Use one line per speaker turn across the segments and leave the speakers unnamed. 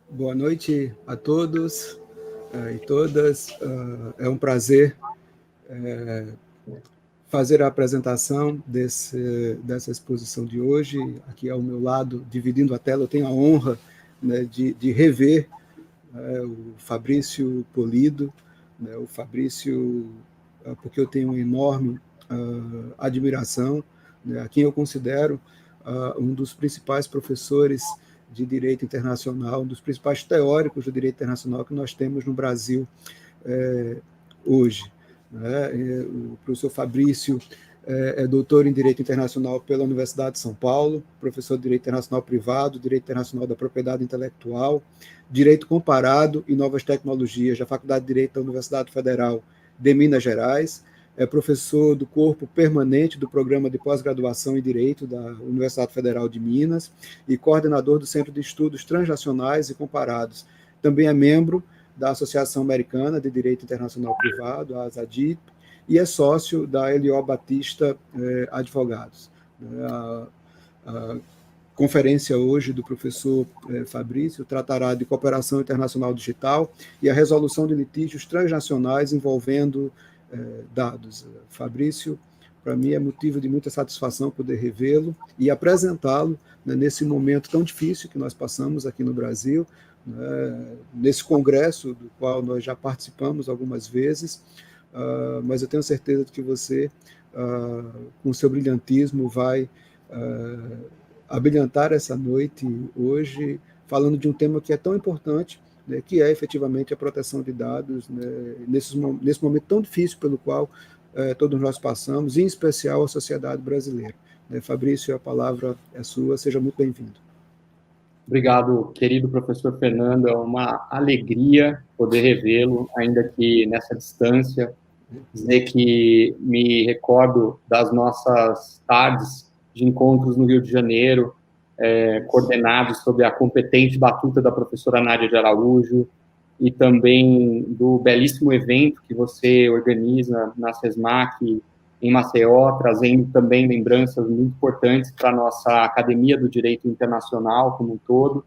Boa noite a todos e todas. É um prazer fazer a apresentação dessa exposição de hoje. Aqui ao meu lado, dividindo a tela, eu tenho a honra, né, de rever o Fabrício Polido, né, o Fabrício, porque eu tenho uma enorme admiração, né, a quem eu considero um dos principais professores de direito internacional, um dos principais teóricos do direito internacional que nós temos no Brasil hoje. Né? O professor Fabrício é doutor em Direito Internacional pela Universidade de São Paulo, professor de Direito Internacional Privado, Direito Internacional da Propriedade Intelectual, Direito Comparado e Novas Tecnologias da Faculdade de Direito da Universidade Federal de Minas Gerais, é professor do corpo permanente do Programa de Pós-Graduação em Direito da Universidade Federal de Minas e coordenador do Centro de Estudos Transnacionais e Comparados. Também é membro da Associação Americana de Direito Internacional Privado, a ASADIP, e é sócio da Elió Batista Advogados. A conferência hoje do professor Fabrício tratará de cooperação internacional digital e a resolução de litígios transnacionais envolvendo dados. Fabrício, para mim é motivo de muita satisfação poder revê-lo e apresentá-lo, né, nesse momento tão difícil que nós passamos aqui no Brasil, né, nesse congresso do qual nós já participamos algumas vezes, mas eu tenho certeza de que você, com seu brilhantismo, vai abrilhantar essa noite hoje, falando de um tema que é tão importante, né, que é efetivamente a proteção de dados, né, nesse momento tão difícil pelo qual todos nós passamos, em especial a sociedade brasileira. Fabrício, a palavra é sua, seja muito bem-vindo.
Obrigado, querido professor Fernando, é uma alegria poder revê-lo, ainda que nessa distância, dizer que me recordo das nossas tardes de encontros no Rio de Janeiro, coordenados sob a competente batuta da professora Nádia de Araújo, e também do belíssimo evento que você organiza na SESMAC, em Maceió, trazendo também lembranças muito importantes para a nossa Academia do Direito Internacional como um todo,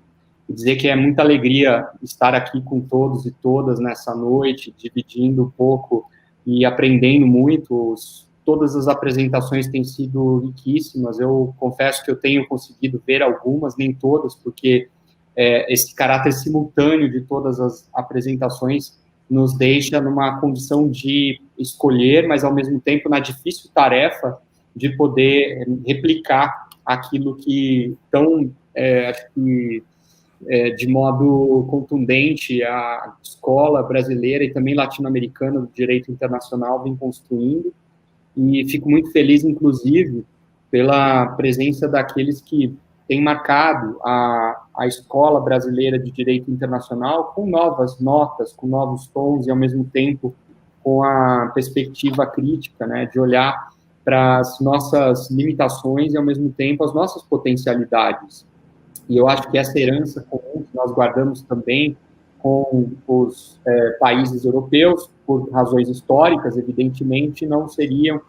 e dizer que é muita alegria estar aqui com todos e todas nessa noite, dividindo um pouco e aprendendo muito. Todas as apresentações têm sido riquíssimas, eu confesso que eu tenho conseguido ver algumas, nem todas, porque esse caráter simultâneo de todas as apresentações nos deixa numa condição de escolher, mas ao mesmo tempo na difícil tarefa de poder replicar aquilo que tão, acho que de modo contundente a escola brasileira e também latino-americana do direito internacional vem construindo, e fico muito feliz, inclusive, pela presença daqueles que têm marcado a escola brasileira de direito internacional com novas notas, com novos tons e, ao mesmo tempo, com a perspectiva crítica, né, de olhar para as nossas limitações e, ao mesmo tempo, as nossas potencialidades. E eu acho que essa herança comum que nós guardamos também com os países europeus, por razões históricas, evidentemente, não seriam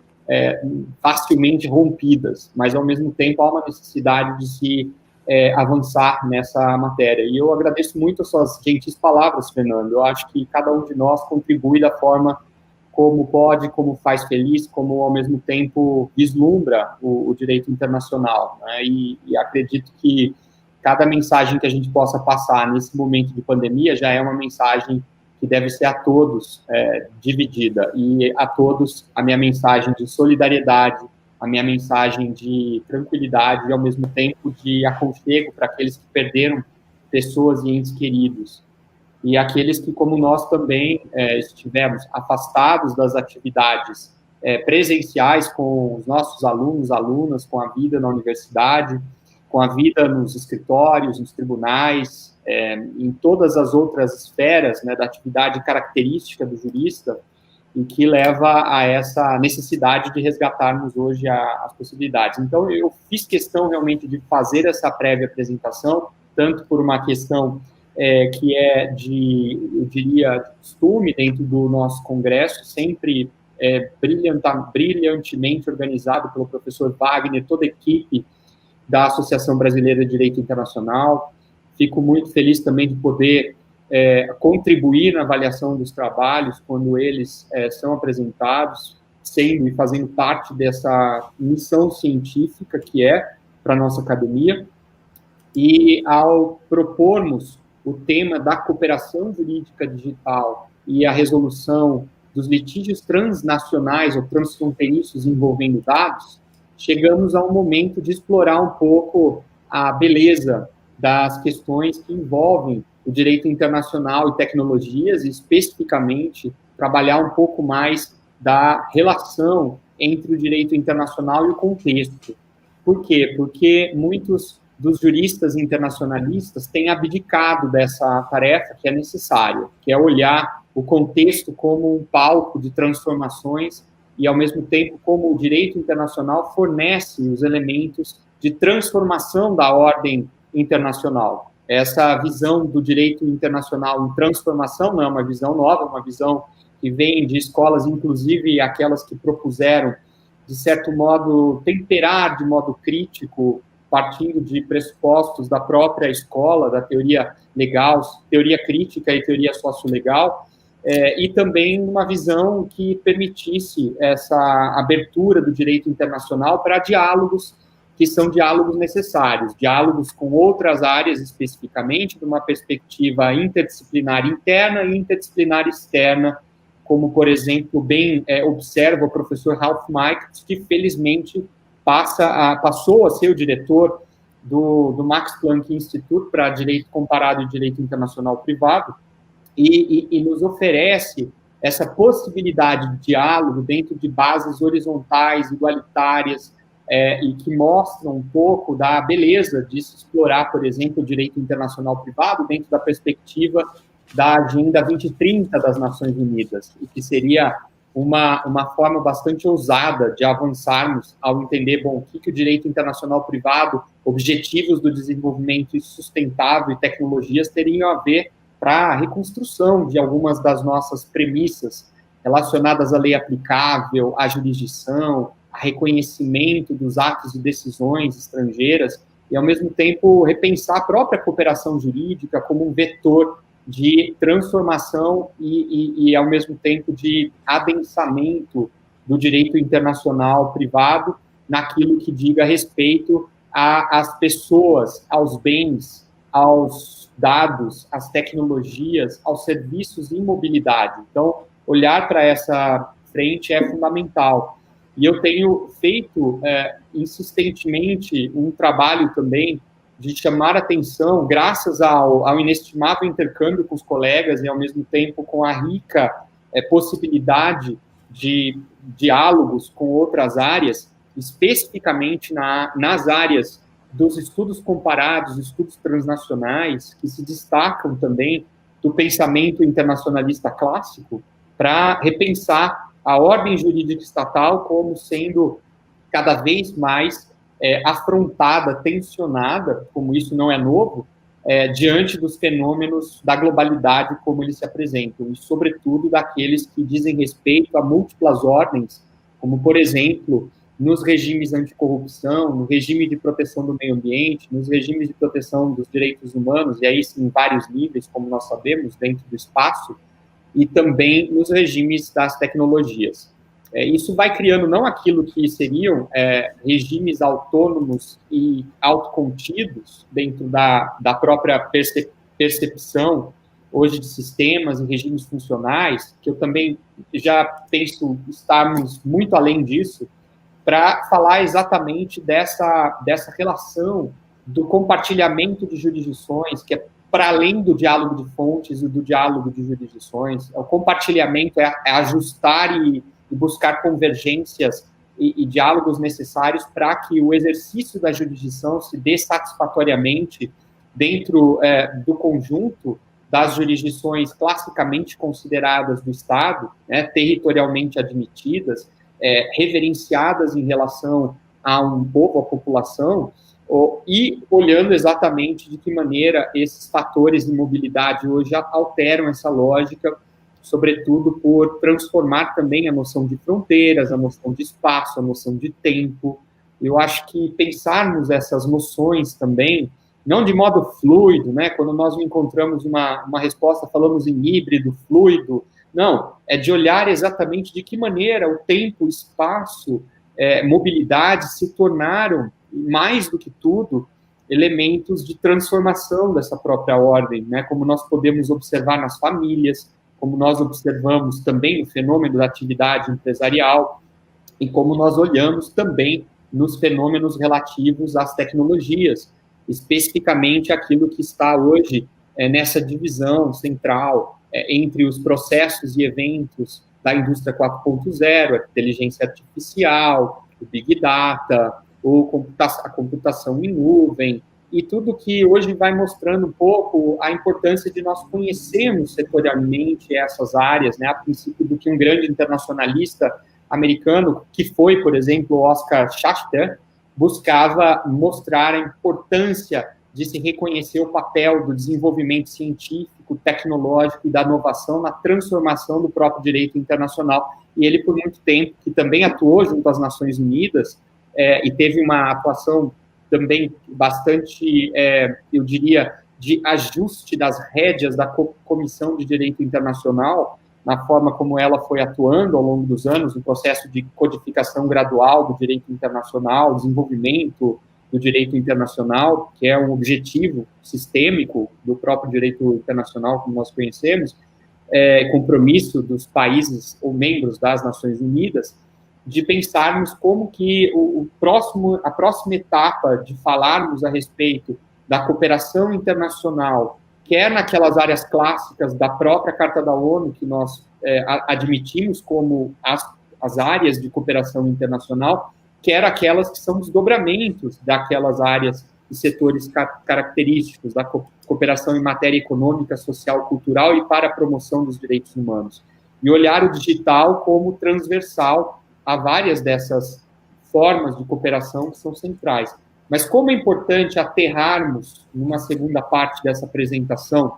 facilmente rompidas, mas, ao mesmo tempo, há uma necessidade de se avançar nessa matéria. E eu agradeço muito as suas gentis palavras, Fernando. Eu acho que cada um de nós contribui da forma como pode, como faz feliz, como, ao mesmo tempo, vislumbra o direito internacional, né? E acredito que cada mensagem que a gente possa passar nesse momento de pandemia já é uma mensagem que deve ser a todos dividida, e a todos a minha mensagem de solidariedade, a minha mensagem de tranquilidade e, ao mesmo tempo, de aconchego para aqueles que perderam pessoas e entes queridos, e aqueles que, como nós também, estivemos afastados das atividades presenciais com os nossos alunos, alunas, com a vida na universidade, com a vida nos escritórios, nos tribunais, em todas as outras esferas, né, da atividade característica do jurista, e que leva a essa necessidade de resgatarmos hoje as possibilidades. Então, eu fiz questão realmente de fazer essa prévia apresentação, tanto por uma questão que é eu diria, de costume dentro do nosso congresso, sempre brilhantemente organizado pelo professor Wagner, toda a equipe da Associação Brasileira de Direito Internacional, Fico muito feliz também de poder contribuir na avaliação dos trabalhos quando eles são apresentados, sendo e fazendo parte dessa missão científica que é para a nossa academia. E ao propormos o tema da cooperação jurídica digital e a resolução dos litígios transnacionais ou transfronteiriços envolvendo dados, chegamos a um momento de explorar um pouco a beleza das questões que envolvem o direito internacional e tecnologias, e especificamente trabalhar um pouco mais da relação entre o direito internacional e o contexto. Por quê? Porque muitos dos juristas internacionalistas têm abdicado dessa tarefa que é necessária, que é olhar o contexto como um palco de transformações e, ao mesmo tempo, como o direito internacional fornece os elementos de transformação da ordem internacional. Essa visão do direito internacional em transformação não é uma visão nova, é uma visão que vem de escolas, inclusive aquelas que propuseram, de certo modo, temperar de modo crítico, partindo de pressupostos da própria escola, da teoria legal, teoria crítica e teoria sociolegal, e também uma visão que permitisse essa abertura do direito internacional para diálogos que são diálogos necessários, diálogos com outras áreas especificamente, de uma perspectiva interdisciplinar interna e interdisciplinar externa, como, por exemplo, bem observa o professor Ralph Michaels, que felizmente passou a ser o diretor do Max Planck Institute para Direito Comparado e Direito Internacional Privado, e nos oferece essa possibilidade de diálogo dentro de bases horizontais, igualitárias, e que mostram um pouco da beleza de se explorar, por exemplo, o direito internacional privado dentro da perspectiva da Agenda 2030 das Nações Unidas, e que seria uma forma bastante ousada de avançarmos ao entender, bom, o que o direito internacional privado, objetivos do desenvolvimento sustentável e tecnologias teriam a ver para a reconstrução de algumas das nossas premissas relacionadas à lei aplicável, à jurisdição, a reconhecimento dos atos e decisões estrangeiras, e, ao mesmo tempo, repensar a própria cooperação jurídica como um vetor de transformação e, ao mesmo tempo, de adensamento do direito internacional privado naquilo que diga respeito às pessoas, aos bens, aos dados, às tecnologias, aos serviços e mobilidade. Então, olhar para essa frente é fundamental. E eu tenho feito insistentemente um trabalho também de chamar atenção, graças ao inestimável intercâmbio com os colegas e, ao mesmo tempo, com a rica possibilidade de diálogos com outras áreas, especificamente nas áreas dos estudos comparados, estudos transnacionais, que se destacam também do pensamento internacionalista clássico, para repensar a ordem jurídica estatal como sendo cada vez mais afrontada, tensionada, como isso não é novo, diante dos fenômenos da globalidade como eles se apresentam, e, sobretudo, daqueles que dizem respeito a múltiplas ordens, como, por exemplo, nos regimes anticorrupção, no regime de proteção do meio ambiente, nos regimes de proteção dos direitos humanos, e aí sim, em vários níveis, como nós sabemos, dentro do espaço, e também nos regimes das tecnologias. Isso vai criando não aquilo que seriam regimes autônomos e autocontidos dentro da própria percepção hoje de sistemas e regimes funcionais, que eu também já penso estarmos muito além disso, para falar exatamente dessa relação do compartilhamento de jurisdições, que é para além do diálogo de fontes e do diálogo de jurisdições. O compartilhamento é ajustar e buscar convergências e diálogos necessários para que o exercício da jurisdição se dê satisfatoriamente dentro do conjunto das jurisdições classicamente consideradas do Estado, territorialmente admitidas, reverenciadas em relação a um povo, a população, e olhando exatamente de que maneira esses fatores de mobilidade hoje alteram essa lógica, sobretudo por transformar também a noção de fronteiras, a noção de espaço, a noção de tempo. Eu acho que pensarmos essas noções também não de modo fluido, né? Quando nós encontramos uma resposta, falamos em híbrido, fluido. Não, é de olhar exatamente de que maneira o tempo, o espaço, mobilidade se tornaram, mais do que tudo, elementos de transformação dessa própria ordem, né? Como nós podemos observar nas famílias, como nós observamos também o fenômeno da atividade empresarial e como nós olhamos também nos fenômenos relativos às tecnologias, especificamente aquilo que está hoje nessa divisão central entre os processos e eventos da indústria 4.0, a inteligência artificial, o Big Data, a computação em nuvem, e tudo que hoje vai mostrando um pouco a importância de nós conhecermos setorialmente essas áreas, né, a princípio do que um grande internacionalista americano, que foi, por exemplo, o Oscar Schachter, buscava mostrar a importância de se reconhecer o papel do desenvolvimento científico, tecnológico e da inovação na transformação do próprio direito internacional. E ele, por muito tempo, que também atuou junto às Nações Unidas, e teve uma atuação também bastante, eu diria, de ajuste das rédeas da Comissão de Direito Internacional, na forma como ela foi atuando ao longo dos anos, no processo de codificação gradual do direito internacional, desenvolvimento do direito internacional, que é um objetivo sistêmico do próprio direito internacional, como nós conhecemos, compromisso dos países ou membros das Nações Unidas, de pensarmos como que a próxima etapa de falarmos a respeito da cooperação internacional, quer naquelas áreas clássicas da própria Carta da ONU, que nós admitimos como as áreas de cooperação internacional, quer aquelas que são desdobramentos daquelas áreas e setores característicos da cooperação em matéria econômica, social, cultural e para a promoção dos direitos humanos. E olhar o digital como transversal a várias dessas formas de cooperação que são centrais. Mas como é importante aterrarmos, numa segunda parte dessa apresentação,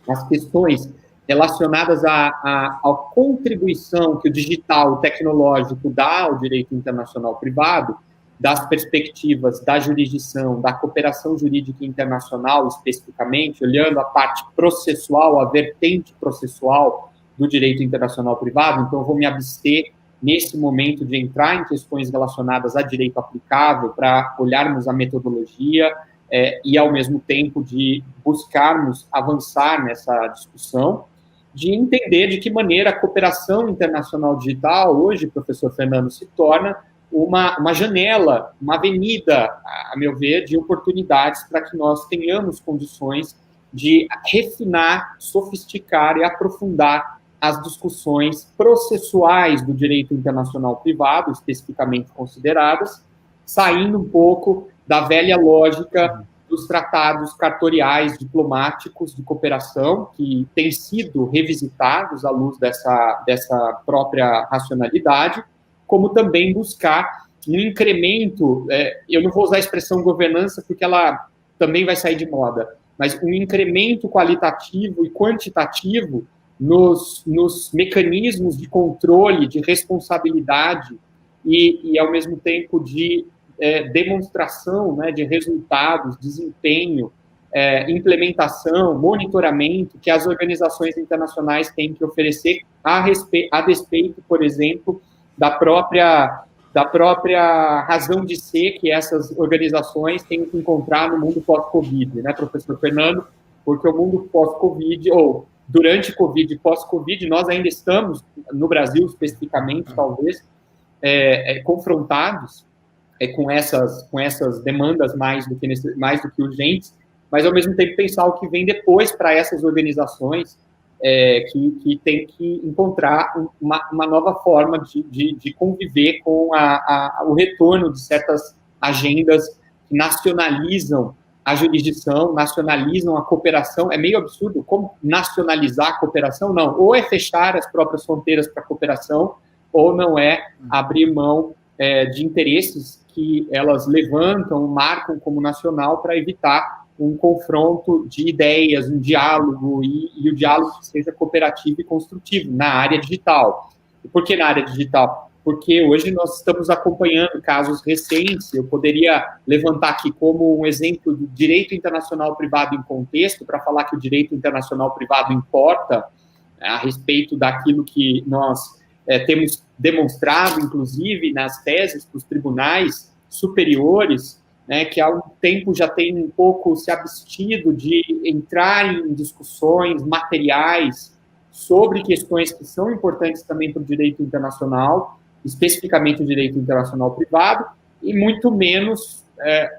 as questões relacionadas à contribuição que o digital, o tecnológico dá ao direito internacional privado, das perspectivas da jurisdição, da cooperação jurídica internacional, especificamente, olhando a parte processual, a vertente processual do direito internacional privado. Então, eu vou me abster nesse momento de entrar em questões relacionadas a direito aplicável, para olharmos a metodologia e, ao mesmo tempo, de buscarmos avançar nessa discussão, de entender de que maneira a cooperação internacional digital, hoje, professor Fernando, se torna uma janela, uma avenida, a meu ver, de oportunidades para que nós tenhamos condições de refinar, sofisticar e aprofundar as discussões processuais do direito internacional privado, especificamente consideradas, saindo um pouco da velha lógica dos tratados cartoriais diplomáticos de cooperação, que têm sido revisitados à luz dessa própria racionalidade, como também buscar um incremento, eu não vou usar a expressão governança, porque ela também vai sair de moda, mas um incremento qualitativo e quantitativo nos mecanismos de controle, de responsabilidade e ao mesmo tempo, de demonstração, né, de resultados, desempenho, implementação, monitoramento que as organizações internacionais têm que oferecer a despeito, por exemplo, da própria razão de ser que essas organizações têm que encontrar no mundo pós-Covid, né, professor Fernando? Porque o mundo pós-Covid, ou durante Covid e pós-Covid, nós ainda estamos, no Brasil especificamente, talvez, confrontados com essas demandas mais do que urgentes, mas, ao mesmo tempo, pensar o que vem depois para essas organizações que tem que encontrar uma nova forma de conviver com o retorno de certas agendas que nacionalizam a jurisdição, nacionalizam a cooperação. É meio absurdo. Como nacionalizar a cooperação? Não. Ou é fechar as próprias fronteiras para a cooperação, ou não é abrir mão de interesses que elas levantam, marcam como nacional para evitar um confronto de ideias, um diálogo, e o diálogo que seja cooperativo e construtivo na área digital. E por que na área digital? porque hoje nós estamos acompanhando casos recentes. Eu poderia levantar aqui como um exemplo do direito internacional privado em contexto, para falar que o direito internacional privado importa a respeito daquilo que nós temos demonstrado, inclusive, nas teses para os tribunais superiores, né, que há um tempo já tem um pouco se abstido de entrar em discussões materiais sobre questões que são importantes também para o direito internacional, especificamente o direito internacional privado, e muito menos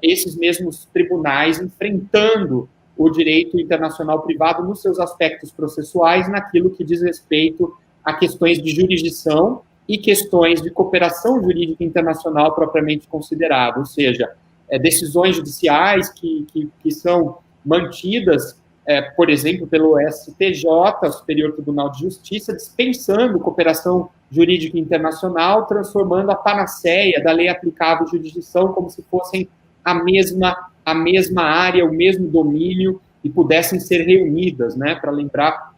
esses mesmos tribunais enfrentando o direito internacional privado nos seus aspectos processuais, naquilo que diz respeito a questões de jurisdição e questões de cooperação jurídica internacional propriamente considerada, ou seja, decisões judiciais que são mantidas, por exemplo, pelo STJ, o Superior Tribunal de Justiça, dispensando cooperação jurídica internacional, transformando a panaceia da lei aplicável à jurisdição como se fossem a mesma área, o mesmo domínio, e pudessem ser reunidas, né, para lembrar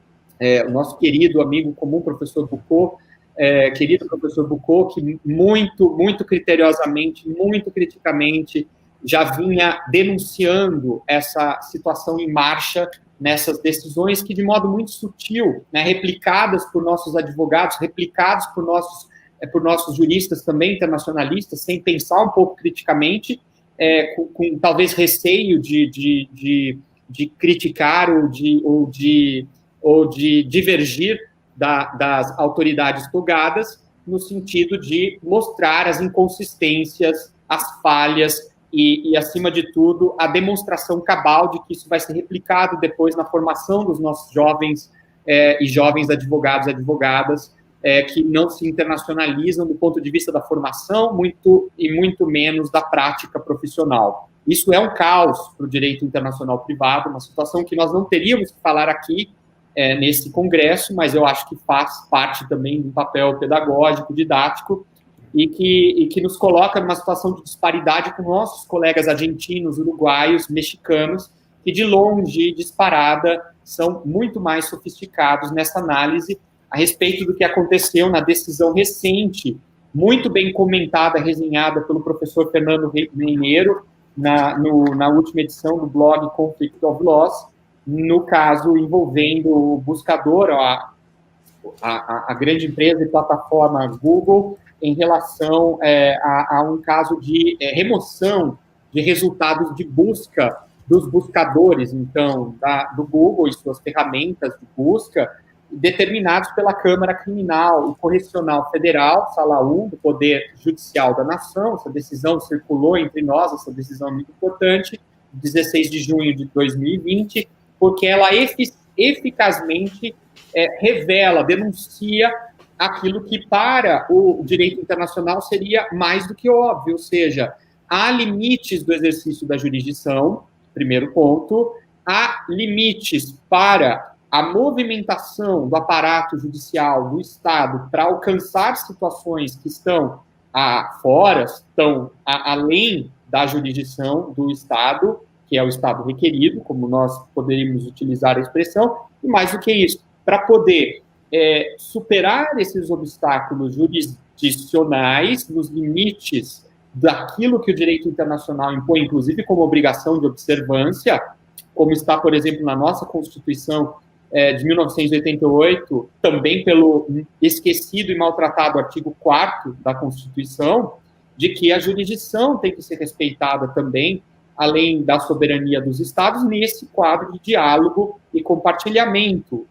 o nosso querido amigo comum, professor Foucault, querido professor Foucault, que muito criteriosamente, muito criticamente, já vinha denunciando essa situação em marcha nessas decisões que, de modo muito sutil, né, replicadas por nossos advogados, replicados por nossos juristas também internacionalistas, sem pensar um pouco criticamente, com talvez receio de criticar ou de divergir das autoridades togadas, no sentido de mostrar as inconsistências, as falhas e, acima de tudo, a demonstração cabal de que isso vai ser replicado depois na formação dos nossos jovens e jovens advogados e advogadas que não se internacionalizam do ponto de vista da formação, muito menos da prática profissional. Isso é um caos para o direito internacional privado, uma situação que nós não teríamos que falar aqui nesse congresso, mas eu acho que faz parte também de um papel pedagógico, didático, e que nos coloca numa situação de disparidade com nossos colegas argentinos, uruguaios, mexicanos, que de longe, disparada, são muito mais sofisticados nessa análise a respeito do que aconteceu na decisão recente, muito bem comentada, resenhada pelo professor Fernando Mineiro, na última edição do blog Conflict of Laws, no caso envolvendo o buscador, a grande empresa e plataforma Google, em relação a um caso de remoção de resultados de busca dos buscadores, então, do Google e suas ferramentas de busca, determinados pela Câmara Criminal e Correcional Federal, Sala 1, do Poder Judicial da Nação. Essa decisão circulou entre nós, essa decisão é muito importante, 16 de junho de 2020, porque ela eficazmente revela, denuncia aquilo que para o direito internacional seria mais do que óbvio, ou seja, há limites do exercício da jurisdição, primeiro ponto, há limites para a movimentação do aparato judicial do Estado para alcançar situações que estão fora, estão além da jurisdição do Estado, que é o Estado requerido, como nós poderíamos utilizar a expressão, e mais do que isso, para poder superar esses obstáculos jurisdicionais nos limites daquilo que o direito internacional impõe, inclusive como obrigação de observância, como está, por exemplo, na nossa Constituição de 1988, também pelo esquecido e maltratado artigo 4º da Constituição, de que a jurisdição tem que ser respeitada também, além da soberania dos Estados, nesse quadro de diálogo e compartilhamento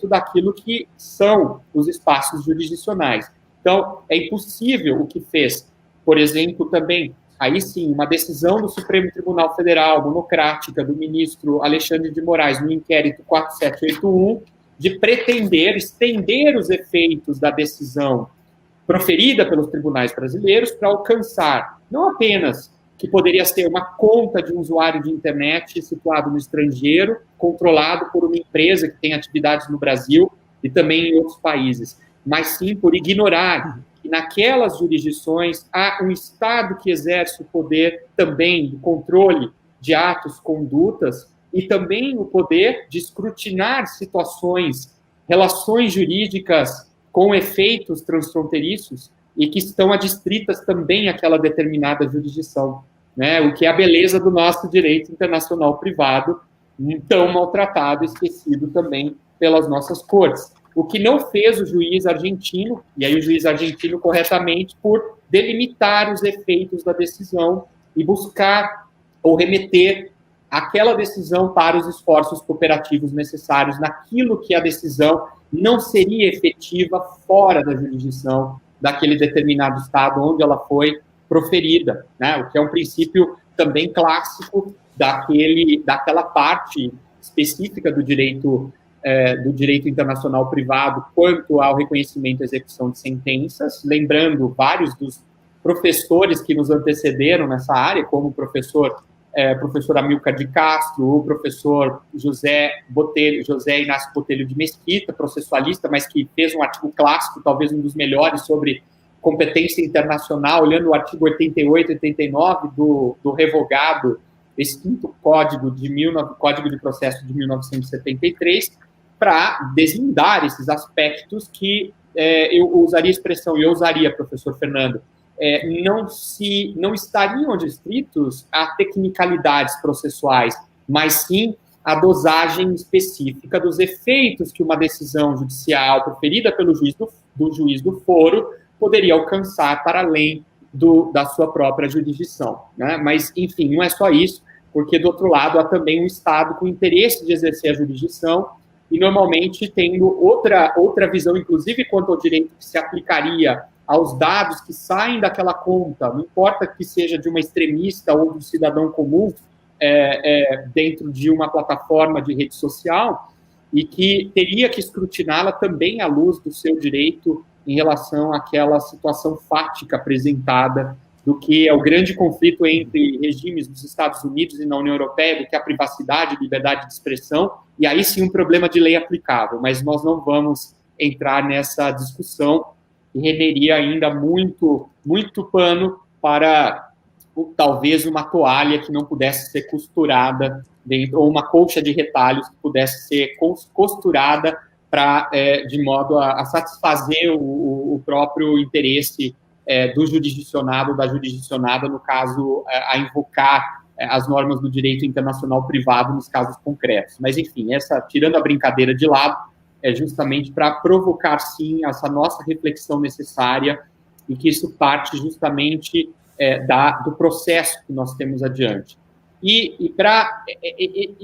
daquilo que são os espaços jurisdicionais. Então, é impossível o que fez, por exemplo, também, aí sim, uma decisão do Supremo Tribunal Federal, monocrática, do ministro Alexandre de Moraes, no inquérito 4781, de pretender estender os efeitos da decisão proferida pelos tribunais brasileiros para alcançar, não apenas que poderia ser uma conta de um usuário de internet situado no estrangeiro, controlado por uma empresa que tem atividades no Brasil e também em outros países, mas sim por ignorar que naquelas jurisdições há um Estado que exerce o poder também do controle de atos, condutas, e também o poder de escrutinar situações, relações jurídicas com efeitos transfronteiriços, e que estão adstritas também àquela determinada jurisdição, né? O que é a beleza do nosso direito internacional privado, tão maltratado e esquecido também pelas nossas cortes. O que não fez o juiz argentino, e aí o juiz argentino corretamente, por delimitar os efeitos da decisão e buscar ou remeter aquela decisão para os esforços cooperativos necessários naquilo que a decisão não seria efetiva fora da jurisdição daquele determinado estado onde ela foi proferida, né? O que é um princípio também clássico daquela parte específica do direito internacional privado quanto ao reconhecimento e execução de sentenças, lembrando vários dos professores que nos antecederam nessa área, como o professor Amilcar de Castro, o professor José Inácio Botelho de Mesquita, processualista, mas que fez um artigo clássico, talvez um dos melhores, sobre competência internacional, olhando o artigo 88 e 89 do revogado, esse quinto Código de Processo de 1973, para deslindar esses aspectos que eu usaria a expressão, e eu usaria, professor Fernando, não estariam adstritos a tecnicalidades processuais, mas sim a dosagem específica dos efeitos que uma decisão judicial proferida pelo juiz do foro poderia alcançar para além da sua própria jurisdição, né? Mas, enfim, não é só isso, porque, do outro lado, há também um Estado com interesse de exercer a jurisdição e, normalmente, tendo outra visão, inclusive, quanto ao direito que se aplicaria aos dados que saem daquela conta, não importa que seja de uma extremista ou de um cidadão comum, dentro de uma plataforma de rede social, e que teria que escrutiná-la também à luz do seu direito em relação àquela situação fática apresentada do que é o grande conflito entre regimes dos Estados Unidos e na União Europeia, do que a privacidade e liberdade de expressão, e aí sim um problema de lei aplicável, mas nós não vamos entrar nessa discussão, e renderia ainda muito, muito pano para talvez uma toalha que não pudesse ser costurada dentro, ou uma colcha de retalhos que pudesse ser costurada de modo a satisfazer o próprio interesse do jurisdicionado, da jurisdicionada, no caso, a invocar as normas do direito internacional privado nos casos concretos. Mas, enfim, tirando a brincadeira de lado, é justamente para provocar, sim, essa nossa reflexão necessária e que isso parte justamente do processo que nós temos adiante. E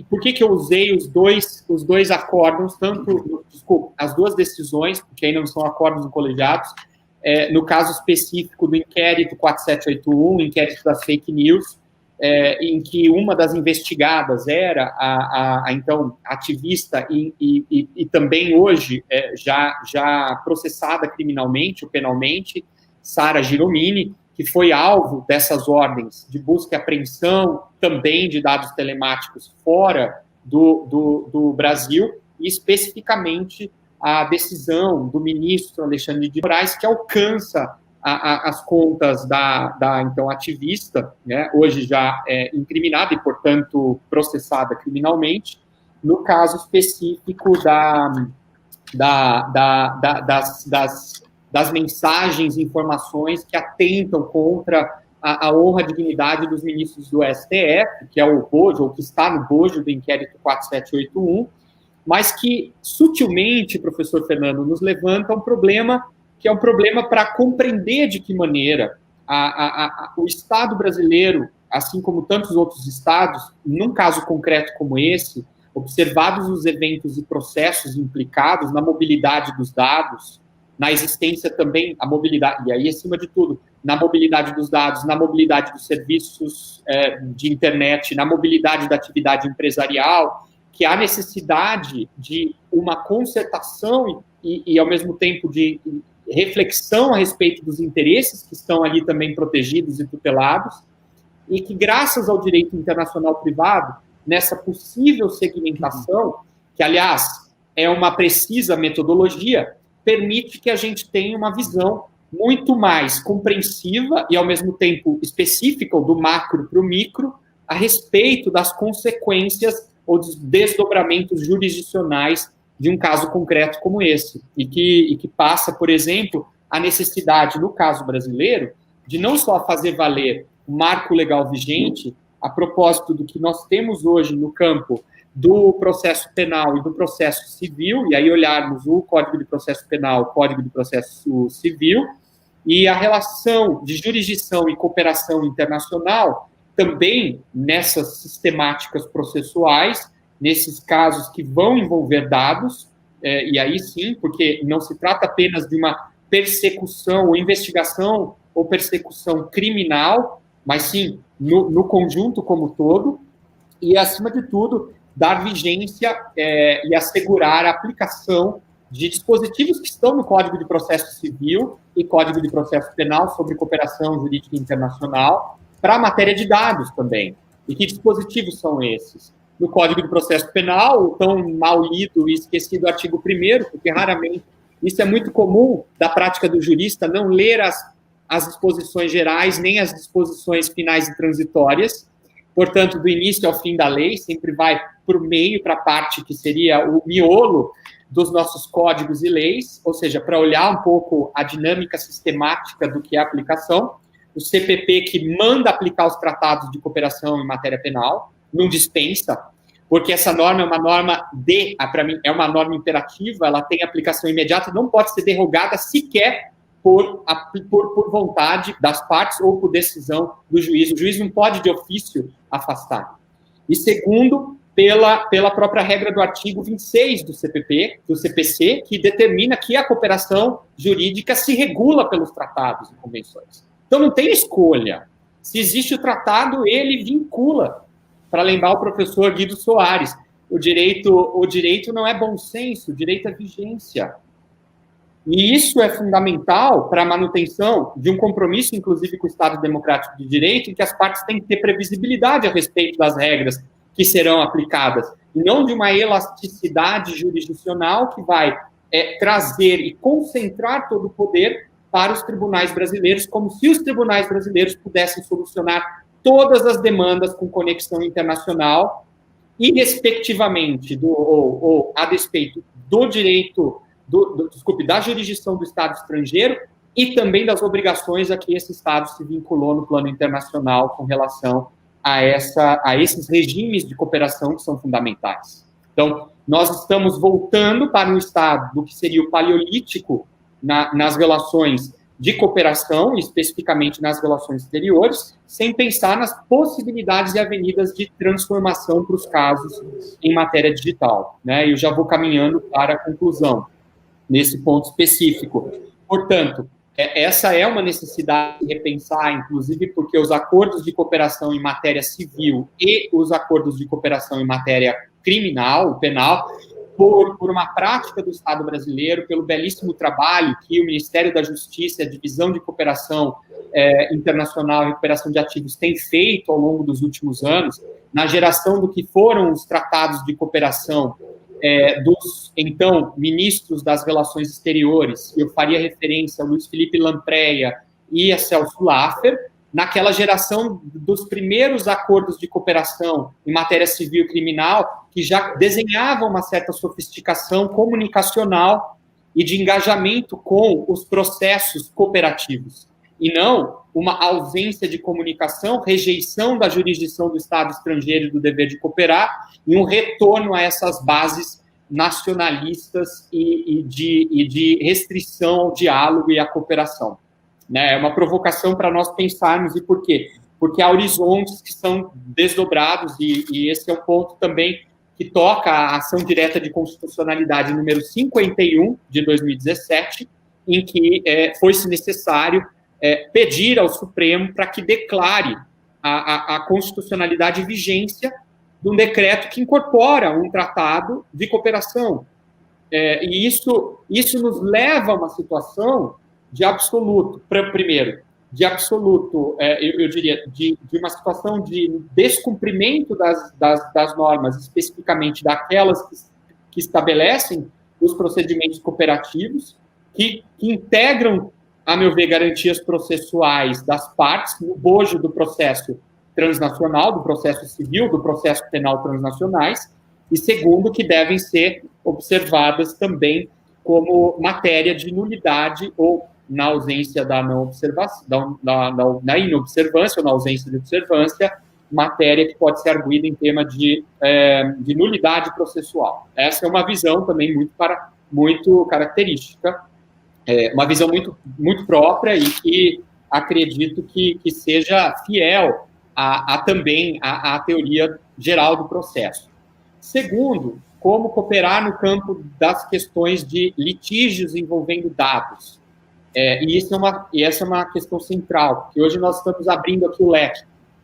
por que eu usei os dois acórdãos, as duas decisões, porque ainda não são acórdãos colegiados, no caso específico do inquérito 4781, inquérito das fake news, em que uma das investigadas era então, ativista e também hoje já processada criminalmente ou penalmente, Sara Giromini, que foi alvo dessas ordens de busca e apreensão também de dados telemáticos fora do Brasil, e especificamente a decisão do ministro Alexandre de Moraes, que alcança as contas da então, ativista, né, hoje já incriminada e, portanto, processada criminalmente, no caso específico das mensagens e informações que atentam contra a honra e dignidade dos ministros do STF, que é o bojo, ou que está no bojo do inquérito 4781, mas que, sutilmente, professor Fernando, nos levanta um problema, que é um problema para compreender de que maneira o Estado brasileiro, assim como tantos outros estados, num caso concreto como esse, observados os eventos e processos implicados na mobilidade dos dados, na existência também, a mobilidade, e aí, acima de tudo, na mobilidade dos dados, na mobilidade dos serviços de internet, na mobilidade da atividade empresarial, que há necessidade de uma concertação e ao mesmo tempo, de reflexão a respeito dos interesses que estão ali também protegidos e tutelados, e que, graças ao direito internacional privado, nessa possível segmentação, que, aliás, é uma precisa metodologia, permite que a gente tenha uma visão muito mais compreensiva e, ao mesmo tempo, específica, do macro para o micro, a respeito das consequências ou dos desdobramentos jurisdicionais de um caso concreto como esse, e que passa, por exemplo, a necessidade, no caso brasileiro, de não só fazer valer o marco legal vigente, a propósito do que nós temos hoje no campo do processo penal e do processo civil, e aí olharmos o Código de Processo Penal, o Código de Processo Civil, e a relação de jurisdição e cooperação internacional também nessas sistemáticas processuais, nesses casos que vão envolver dados, e aí sim, porque não se trata apenas de uma persecução ou investigação ou persecução criminal, mas sim no conjunto como todo, e, acima de tudo, dar vigência e assegurar a aplicação de dispositivos que estão no Código de Processo Civil e Código de Processo Penal sobre cooperação jurídica internacional para a matéria de dados também. E que dispositivos são esses? No Código de Processo Penal, o tão mal lido e esquecido artigo 1º, porque raramente, isso é muito comum da prática do jurista, não ler as disposições gerais, nem as disposições finais e transitórias. Portanto, do início ao fim da lei, sempre vai para o meio, para a parte que seria o miolo dos nossos códigos e leis, ou seja, para olhar um pouco a dinâmica sistemática do que é a aplicação. O CPP, que manda aplicar os tratados de cooperação em matéria penal, não dispensa, porque essa norma é uma norma para mim, é uma norma imperativa, ela tem aplicação imediata, não pode ser derrogada sequer por vontade das partes ou por decisão do juiz. O juiz não pode, de ofício, afastar. E segundo, pela própria regra do artigo 26 do CPC, que determina que a cooperação jurídica se regula pelos tratados e convenções. Então, não tem escolha. Se existe o tratado, ele vincula. Para lembrar o professor Guido Soares, o direito não é bom senso, o direito é vigência. E isso é fundamental para a manutenção de um compromisso, inclusive, com o Estado Democrático de Direito, em que as partes têm que ter previsibilidade a respeito das regras que serão aplicadas, e não de uma elasticidade jurisdicional que vai trazer e concentrar todo o poder para os tribunais brasileiros, como se os tribunais brasileiros pudessem solucionar todas as demandas com conexão internacional e, respectivamente, ou a despeito do direito, da jurisdição do Estado estrangeiro e também das obrigações a que esse Estado se vinculou no plano internacional com relação a esses regimes de cooperação que são fundamentais. Então, nós estamos voltando para um estado do que seria o paleolítico nas relações de cooperação, especificamente nas relações exteriores, sem pensar nas possibilidades e avenidas de transformação para os casos em matéria digital, né? Eu já vou caminhando para a conclusão nesse ponto específico. Portanto, essa é uma necessidade de repensar, inclusive porque os acordos de cooperação em matéria civil e os acordos de cooperação em matéria criminal, penal, por uma prática do Estado brasileiro, pelo belíssimo trabalho que o Ministério da Justiça, a Divisão de Cooperação Internacional e Recuperação de Ativos tem feito ao longo dos últimos anos, na geração do que foram os tratados de cooperação dos, então, ministros das Relações Exteriores, eu faria referência a Luiz Felipe Lampreia e a Celso Laffer, naquela geração dos primeiros acordos de cooperação em matéria civil e criminal, que já desenhavam uma certa sofisticação comunicacional e de engajamento com os processos cooperativos, e não uma ausência de comunicação, rejeição da jurisdição do Estado estrangeiro e do dever de cooperar, e um retorno a essas bases nacionalistas e de restrição ao diálogo e à cooperação. É uma provocação para nós pensarmos, e por quê? Porque há horizontes que são desdobrados, e esse é um ponto também que toca a ação direta de constitucionalidade número 51 de 2017, em que foi-se necessário pedir ao Supremo para que declare a constitucionalidade e vigência de um decreto que incorpora um tratado de cooperação. E isso nos leva a uma situação de absoluto, primeiro, de absoluto, eu diria, de uma situação de descumprimento das normas, especificamente daquelas que estabelecem os procedimentos cooperativos, que integram, a meu ver, garantias processuais das partes, no bojo do processo transnacional, do processo civil, do processo penal transnacionais, e segundo, que devem ser observadas também como matéria de nulidade ou na ausência da não observação, da inobservância ou na ausência de observância, matéria que pode ser arguída em tema de nulidade processual. Essa é uma visão também muito característica, uma visão muito própria e que acredito que seja fiel também à teoria geral do processo. Segundo, como cooperar no campo das questões de litígios envolvendo dados. E essa é uma questão central, porque hoje nós estamos abrindo aqui o leque.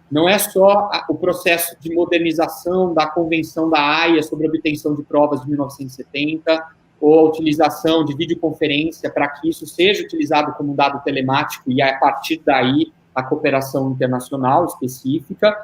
Não é só o processo de modernização da Convenção da Haia sobre a obtenção de provas de 1970, ou a utilização de videoconferência para que isso seja utilizado como um dado telemático e, a partir daí, a cooperação internacional específica,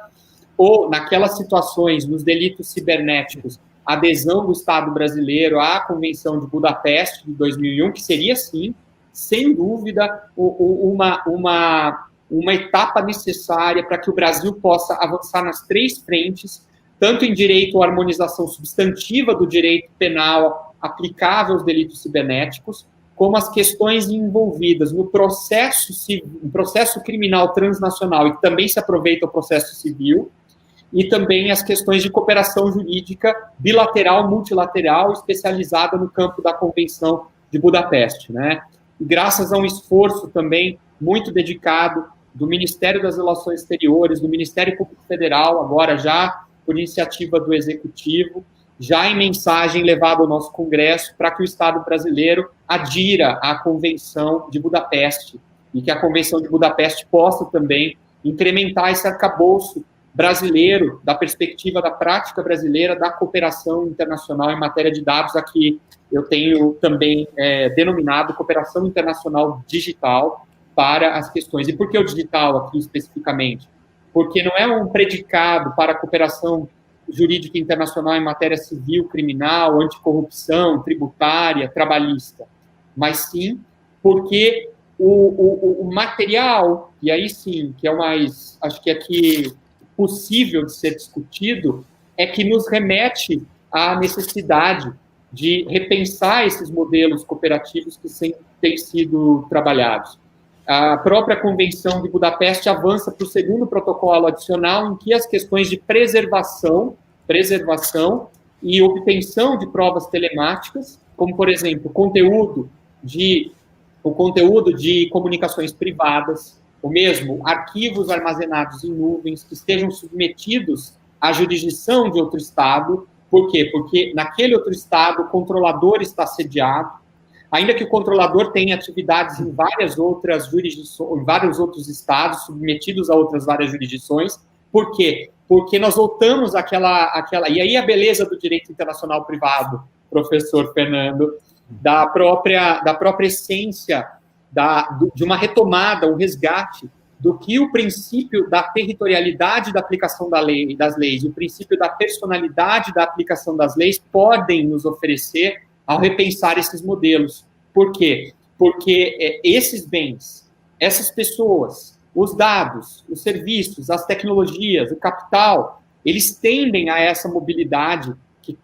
ou naquelas situações, nos delitos cibernéticos, a adesão do Estado brasileiro à Convenção de Budapeste de 2001, que seria, sim, sem dúvida, uma etapa necessária para que o Brasil possa avançar nas 3 frentes, tanto em direito à harmonização substantiva do direito penal aplicável aos delitos cibernéticos, como as questões envolvidas no processo criminal transnacional, e que também se aproveita o processo civil, e também as questões de cooperação jurídica bilateral, multilateral, especializada no campo da Convenção de Budapeste, né? E graças a um esforço também muito dedicado do Ministério das Relações Exteriores, do Ministério Público Federal, agora já por iniciativa do Executivo, já em mensagem levada ao nosso Congresso, para que o Estado brasileiro adira à Convenção de Budapeste, e que a Convenção de Budapeste possa também incrementar esse arcabouço brasileiro, da perspectiva da prática brasileira, da cooperação internacional em matéria de dados, aqui eu tenho também denominado cooperação internacional digital para as questões. E por que o digital aqui especificamente? Porque não é um predicado para a cooperação jurídica internacional em matéria civil, criminal, anticorrupção, tributária, trabalhista, mas sim porque o material, e aí sim, que é o mais, acho que aqui possível de ser discutido, é que nos remete à necessidade de repensar esses modelos cooperativos que sempre têm sido trabalhados. A própria Convenção de Budapeste avança para o 2º protocolo adicional, em que as questões de preservação e obtenção de provas telemáticas, como, por exemplo, o conteúdo de comunicações privadas, ou mesmo arquivos armazenados em nuvens que estejam submetidos à jurisdição de outro Estado. Por quê? Porque naquele outro Estado o controlador está sediado, ainda que o controlador tenha atividades em várias outras jurisdições, em vários outros estados, submetidos a outras várias jurisdições. Por quê? Porque nós voltamos àquela... E aí a beleza do direito internacional privado, professor Fernando, da própria essência de uma retomada, um resgate do que o princípio da territorialidade da aplicação das leis, o princípio da personalidade da aplicação das leis podem nos oferecer ao repensar esses modelos. Por quê? Porque esses bens, essas pessoas, os dados, os serviços, as tecnologias, o capital, eles tendem a essa mobilidade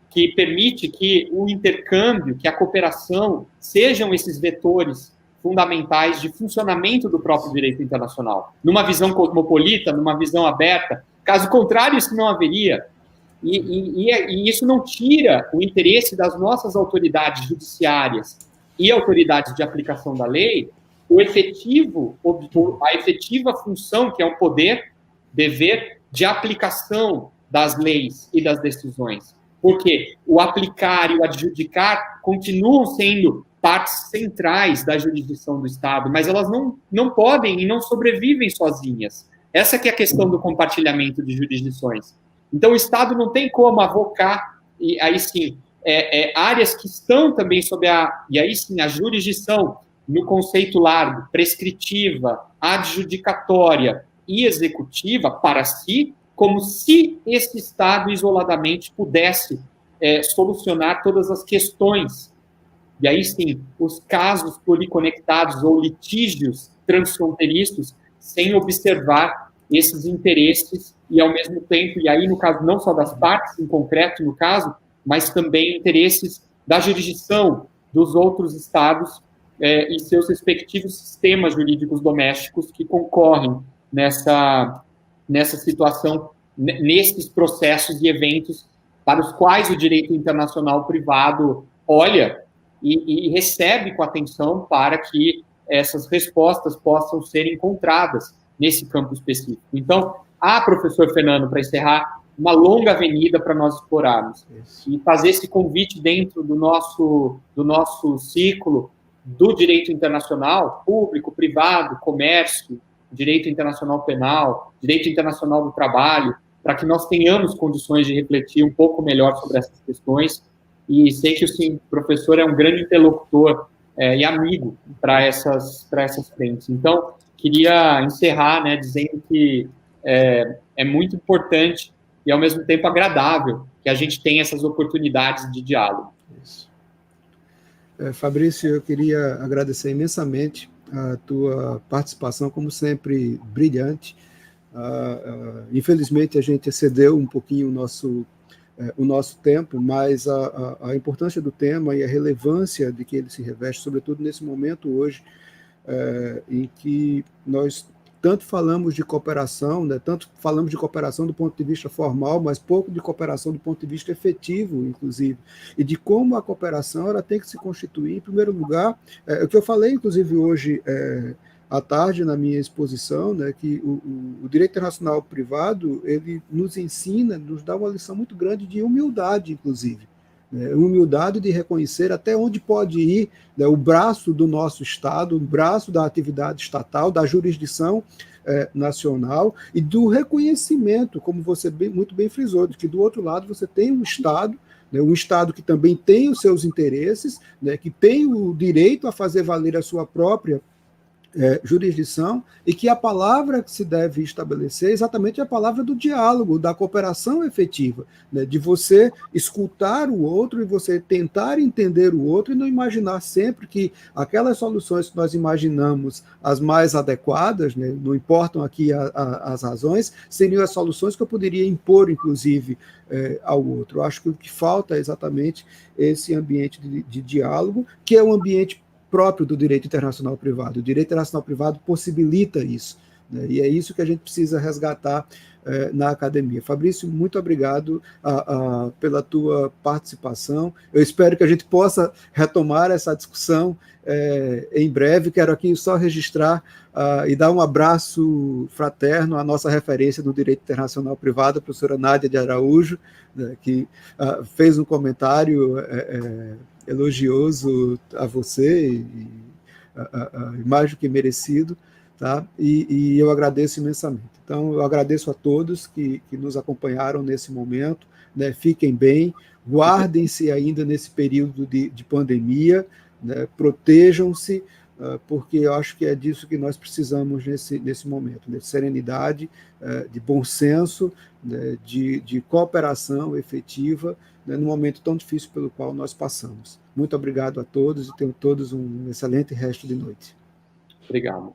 que permite que o intercâmbio, que a cooperação sejam esses vetores fundamentais de funcionamento do próprio direito internacional. Numa visão cosmopolita, numa visão aberta, caso contrário, isso não haveria. E isso não tira o interesse das nossas autoridades judiciárias e autoridades de aplicação da lei, a efetiva função, que é um poder, dever de aplicação das leis e das decisões. Porque o aplicar e o adjudicar continuam sendo partes centrais da jurisdição do Estado, mas elas não podem e não sobrevivem sozinhas. Essa que é a questão do compartilhamento de jurisdições. Então, o Estado não tem como avocar, e aí sim, áreas que estão também sob a jurisdição, no conceito largo, prescritiva, adjudicatória e executiva para si, como se esse Estado isoladamente pudesse solucionar todas as questões. E aí sim, os casos pluriconectados ou litígios transfronteiriços, sem observar esses interesses e, ao mesmo tempo, e aí no caso não só das partes, em concreto no caso, mas também interesses da jurisdição dos outros estados e seus respectivos sistemas jurídicos domésticos que concorrem nessa situação, nesses processos e eventos para os quais o direito internacional privado olha e recebe com atenção para que essas respostas possam ser encontradas nesse campo específico. Então, professor Fernando, para encerrar, uma longa avenida para nós explorarmos. E fazer esse convite dentro do nosso ciclo do direito internacional, público, privado, comércio, direito internacional penal, direito internacional do trabalho, para que nós tenhamos condições de refletir um pouco melhor sobre essas questões. E sei que o professor é um grande interlocutor e amigo para essas frentes. Então, queria encerrar, né, dizendo que é muito importante e, ao mesmo tempo, agradável que a gente tenha essas oportunidades de diálogo.
Isso. Fabrício, eu queria agradecer imensamente a tua participação, como sempre, brilhante. Infelizmente, a gente excedeu um pouquinho o nosso tempo, mas a importância do tema e a relevância de que ele se reveste, sobretudo nesse momento hoje, em que nós tanto falamos de cooperação, né, tanto falamos de cooperação do ponto de vista formal, mas pouco de cooperação do ponto de vista efetivo, inclusive, e de como a cooperação ela tem que se constituir, em primeiro lugar, o que eu falei, inclusive, hoje à tarde, na minha exposição, né, que o direito internacional privado, ele nos ensina, nos dá uma lição muito grande de humildade, inclusive, humildade de reconhecer até onde pode ir, né, o braço do nosso Estado, o braço da atividade estatal, da jurisdição nacional, e do reconhecimento, como você muito bem frisou, de que do outro lado você tem um Estado, né, um Estado que também tem os seus interesses, né, que tem o direito a fazer valer a sua própria jurisdição, e que a palavra que se deve estabelecer é exatamente a palavra do diálogo, da cooperação efetiva, né, de você escutar o outro e você tentar entender o outro e não imaginar sempre que aquelas soluções que nós imaginamos as mais adequadas, né, não importam aqui as razões, seriam as soluções que eu poderia impor, inclusive, ao outro. Eu acho que o que falta é exatamente esse ambiente de diálogo, que é um ambiente próprio do direito internacional privado. O direito internacional privado possibilita isso, né? E é isso que a gente precisa resgatar na academia. Fabrício, muito obrigado pela tua participação. Eu espero que a gente possa retomar essa discussão em breve. Quero aqui só registrar e dar um abraço fraterno à nossa referência no direito internacional privado, a professora Nádia de Araújo, né, que fez um comentário elogioso a você, mais do que merecido, tá? E eu agradeço imensamente. Então, eu agradeço a todos que nos acompanharam nesse momento, né? Fiquem bem, guardem-se ainda nesse período de pandemia, né? Protejam-se, porque eu acho que é disso que nós precisamos nesse momento, de serenidade, de bom senso, né? de cooperação efetiva, né? Num momento tão difícil pelo qual nós passamos. Muito obrigado a todos e tenham todos um excelente resto de noite.
Obrigado.